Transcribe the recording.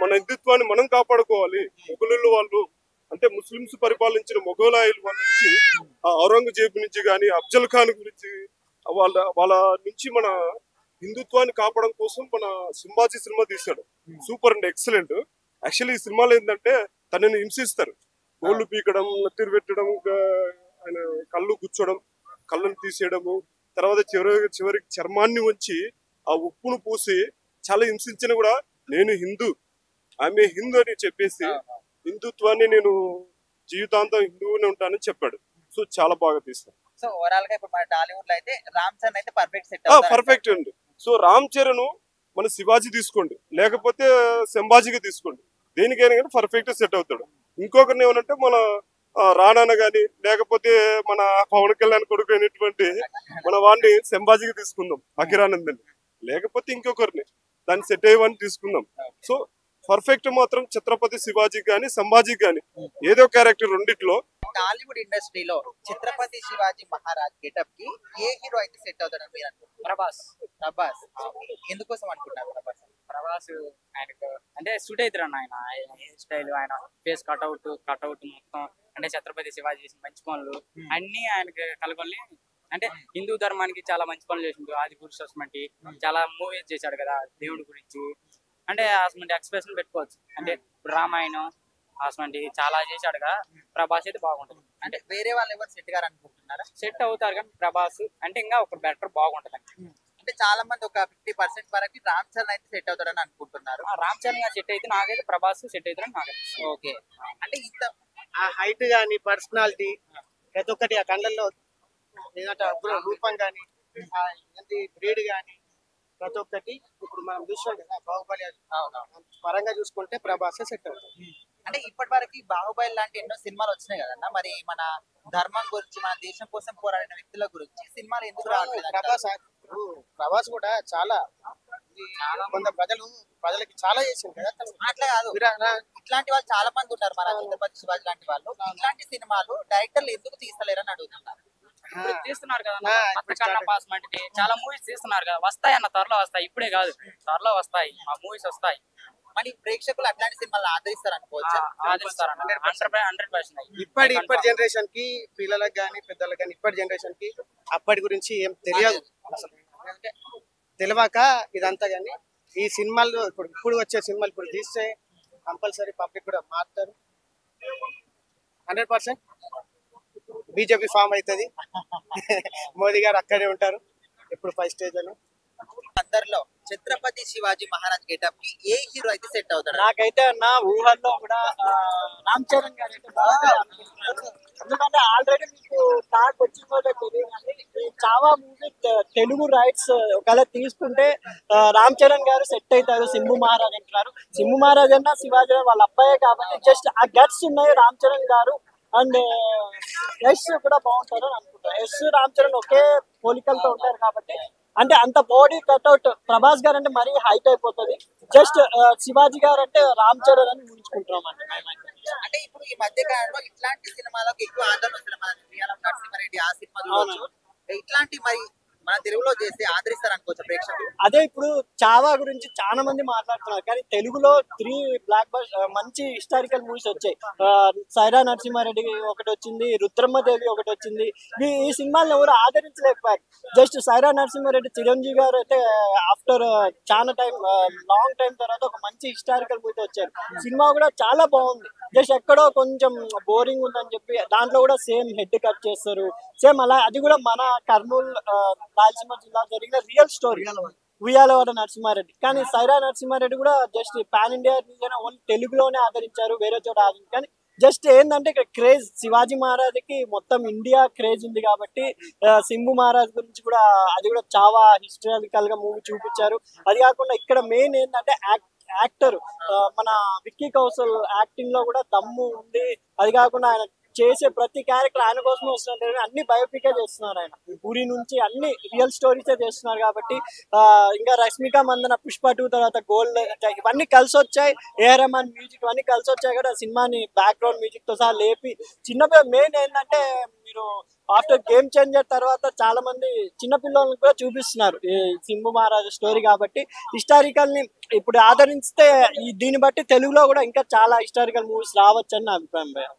మన హిందుత్వాన్ని మనం కాపాడుకోవాలి. మొఘలులు వాళ్ళు అంటే ముస్లింస్ పరిపాలించిన మొఘలాయిల వాళ్ళ నుంచి ఔరంగజేబు నుంచి కానీ అఫ్జల్ ఖాన్ గురించి వాళ్ళ నుంచి మన హిందుత్వాన్ని కాపాడడం కోసం మన సింబాజీ సినిమా తీశాడు. Super and excellent. యాక్చువల్లీ ఈ సినిమాలో ఏంటంటే తనని హింసిస్తారు. గోళ్ళు పీకడం, నెత్తిరి పెట్టడం, ఆయన కళ్ళు గుచ్చడం, కళ్ళను తీసేయడము, తర్వాత చివరికి చర్మాన్ని ఉంచి ఆ ఉప్పును పూసి చాలా హింసించిన కూడా నేను హిందూ, ఆమె హిందూ అని చెప్పేసి హిందుత్వాన్ని నేను జీవితాంతం హిందువునే ఉంటానని చెప్పాడు. సో చాలా బాగా తీస్తాను. సో ఓవరాల్ గా ఇప్పుడు మన టాలీవుడ్ లో అయితే రామ్ చరణ్ అయితే పర్ఫెక్ట్ సెట్ పర్ఫెక్ట్ అండి. సో రామ్ చరణ్ మన శివాజీ తీసుకోండి, లేకపోతే సంభాజీగా తీసుకోండి, దేనికైనా కానీ పర్ఫెక్ట్ సెట్ అవుతాడు. ఇంకొకరిని ఏమనంటే మన రాణాన గాని, లేకపోతే మన పవన్ కళ్యాణ్ కొడుకు అయినటువంటి మన వాడిని సంభాజీగా తీసుకుందాం, అఖిరానందని, లేకపోతే ఇంకొకరిని దాన్ని సెట్ అయ్యేవాడిని తీసుకుందాం. సో పర్ఫెక్ట్ మాత్రం ఛత్రపతి శివాజీ గాని సంభాజీ గాని ఏదో క్యారెక్టర్ రెండిట్లో. టాలీవుడ్ ఇండస్ట్రీలో ఛత్రపతి శివాజీ మహారాజ్ గెటప్ కి ఏ హీరో అయితే సెట్ అవుతాడని మీరు అనుకుంటున్నారు? ప్రభాస్ ఎందుకోసం అనుకుంటున్నారు? ప్రభాస్ ఆయనకు అంటే సూట్ అవుతారు ఆయన హెయిర్ స్టైల్, ఆయన ఫేస్ కట్అవుట్ మొత్తం అంటే ఛత్రపతి శివాజీ చేసిన మంచి పనులు అన్ని ఆయనకి కలుగొని, అంటే హిందూ ధర్మానికి చాలా మంచి పనులు చేసిండు. ఆది పురుషస్మటి చాలా మూవీస్ చేశాడు కదా దేవుడి గురించి, అంటే అసలు ఎక్స్ప్రెషన్ పెట్టుకోవచ్చు. అంటే ఇప్పుడు రామాయణం అసలు చాలా చేశాడు కదా. ప్రభాస్ అయితే బాగుంటుంది. అంటే వేరే వాళ్ళు ఎవరు సెట్ గారు అనుకుంటున్నారా? సెట్ అవుతారు కానీ ప్రభాస్ అంటే ఇంకా ఒక బెటర్ బాగుంటుంది. అంటే చాలా మంది ఒక 50% వరకు రామ్ చరణ్ అయితే సెట్ అవుతాడని అనుకుంటున్నారు. రామ్ చరణ్ గారు సెట్ అయితే నాకైతే ప్రభాస్ సెట్ అవుతారని నాకు. ఓకే, అంటే ఇంత ఆ హైట్ గానీ, పర్సనాలిటీ, ప్రతి ఒక్కటి ఆ కళ్ళల్లో రూపం గానీ, బ్రీడ్ గానీ, ప్రతి ఒక్కటి ఇప్పుడు మనం చూసాం కదా బాహుబలి పరంగా చూసుకుంటే ప్రభాసే సెట్ అవుతుంది. అంటే ఇప్పటి వరకు బాహుబలి లాంటి ఎన్నో సినిమాలు వచ్చినాయి కదన్నా, మరి మన ధర్మం గురించి, మన దేశం కోసం పోరాడిన వ్యక్తుల గురించి సినిమాలు ఎందుకు రావట్లేదు? ప్రభాస్ కూడా చాలా కొంత ప్రజలకి చాలా చేసింది కదా. అట్లా కాదు, ఇట్లాంటి వాళ్ళు చాలా మంది ఉన్నారు మన ఛత్రపతి శివాజీ లాంటి వాళ్ళు. ఇట్లాంటి సినిమాలు డైరెక్టర్లు ఎందుకు తీస్తలేరని అడుగుతున్నారు. తీస్తున్నారు కదా చాలా మూవీస్ తీస్తున్నారు కదా, వస్తాయి అన్న, త్వరలో వస్తాయి, ఇప్పుడే కాదు త్వరలో వస్తాయి, ఆ మూవీస్ వస్తాయి. మరి ప్రేక్షకులు అట్లాంటి సినిమాలు ఆదరిస్తారు అనుకోవచ్చు. ఆదరిస్తారు 100%. ఇప్పటి జనరేషన్ కి, పిల్లలకు గానీ పెద్దలకు గానీ, ఇప్పటి జనరేషన్ కి అప్పటి గురించి ఏం తెలియదు అసలు. తెలియక ఇదంతా గానీ ఈ సినిమాలు ఇప్పుడు వచ్చే సినిమాలు ఇప్పుడు తీస్తే కంపల్సరీ పబ్లిక్ కూడా మారుతారు. 100% బీజేపీ ఫామ్ అవుతుంది. మోదీ గారు అక్కడే ఉంటారు ఇప్పుడు 5 స్టేజ్లో. అందరిలో ఛత్రపతి శివాజీ మహారాజ్ గెటప్ కి ఏ హీరో అయితే సెట్ అవుతాడు? నాకైతే నా ఊహల్లో కూడా రామ్ చరణ్ గారు అయితే బాగా అనుకుంటున్నాను. ఎందుకంటే ఆల్రెడీ మీకు టాక్ వచ్చిందో తెలియదు కానీ ఈ చావా మూవీ తెలుగు రైట్స్ ఒకవేళ తీసుకుంటే రామ్ చరణ్ గారు సెట్ అవుతారు. సింబు మహారాజ్ అంటున్నారు. సింబు మహారాజ్ అన్న శివాజీ వాళ్ళ అబ్బాయే కాబట్టి జస్ట్ ఆ గట్స్ ఉన్నాయి రామ్ చరణ్ గారు. అండ్ యశ్ కూడా బాగుంటారు అని అనుకుంటారు. యశ్ రామ్ చరణ్ ఒకే పోలికలతో ఉంటారు కాబట్టి, అంటే అంత బాడీ కట్అవుట్. ప్రభాస్ గారు అంటే మరీ హైట్ అయిపోతుంది. జస్ట్ శివాజీ గారు అంటే రామ్ చరణ్ అని ఊహించుకుంటున్నాం అండి. అంటే ఇప్పుడు ఈ మధ్య కాలంలో ఇట్లాంటి సినిమాలకు ఎక్కువ ఆదరణ వస్తుంది. మన రియాలం నరసింహారెడ్డి ఆ సినిమా చూడొచ్చు. ఇట్లాంటి మరి మన తెలుగులో చేస్తే ఆదరిస్తారు అనుకోవచ్చు ప్రేక్షకులు. అదే ఇప్పుడు చావా గురించి చాలా మంది మాట్లాడుతున్నారు కానీ తెలుగులో 3 బ్లాక్ బస్టర్ మంచి హిస్టారికల్ మూవీస్ వచ్చాయి. సైరా నరసింహారెడ్డి ఒకటి వచ్చింది, రుద్రమ్మదేవి ఒకటి వచ్చింది. ఈ సినిమాలను ఎవరు ఆదరించలేకపోయారు. జస్ట్ సైరా నరసింహారెడ్డి చిరంజీవి గారు అయితే ఆఫ్టర్ చాలా టైం లాంగ్ టైం తర్వాత ఒక మంచి హిస్టారికల్ మూవీ వచ్చారు. సినిమా కూడా చాలా బాగుంది. జస్ట్ ఎక్కడో కొంచెం బోరింగ్ ఉందని చెప్పి దాంట్లో కూడా సేమ్ హెడ్ కట్ చేస్తారు. సేమ్ అలా అది కూడా మన కర్నూలు రాయలసీమ జిల్లా జరిగిన రియల్ స్టోరీ ఉయ్యాలవాడ నరసింహారెడ్డి. కానీ సైరా నరసింహారెడ్డి కూడా జస్ట్ పాన్ ఇండియా ఓన్లీ తెలుగులోనే ఆదరించారు, వేరే చోట ఆదరించారు. కానీ జస్ట్ ఏంటంటే ఇక్కడ క్రేజ్ శివాజీ మహారాజ్కి మొత్తం ఇండియా క్రేజ్ ఉంది కాబట్టి సింబు మహారాజ్ గురించి కూడా అది కూడా చాలా హిస్టారికల్ గా మూవీ చూపించారు. అది కాకుండా ఇక్కడ మెయిన్ ఏంటంటే యాక్టర్ మన విక్కీ కౌశల్ యాక్టింగ్ లో కూడా దమ్ము ఉంది. అది కాకుండా ఆయన చేసే ప్రతి క్యారెక్టర్ ఆయన కోసమే వస్తున్నారు, అన్ని బయోపికే చేస్తున్నారు ఆయన. ఊరి నుంచి అన్ని రియల్ స్టోరీసే చేస్తున్నారు కాబట్టి ఇంకా రష్మిక మందన పుష్ప 2 తర్వాత గోల్డ్ ఇవన్నీ కలిసి వచ్చాయి. ఏఆర్ రెహమాన్ మ్యూజిక్ ఇవన్నీ కలిసి వచ్చాయి కూడా సినిమాని బ్యాక్గ్రౌండ్ మ్యూజిక్ తో సహా లేపి మెయిన్ ఏంటంటే మీరు ఆఫ్టర్ గేమ్ చేంజర్ తర్వాత చాలా మంది చిన్నపిల్లలకు కూడా చూపిస్తున్నారు ఈ సింహు మహారాజు స్టోరీ కాబట్టి హిస్టారికల్ ని ఇప్పుడు ఆదరిస్తే దీన్ని బట్టి తెలుగులో కూడా ఇంకా చాలా హిస్టారికల్ మూవీస్ రావచ్చు అని నా అభిప్రాయం.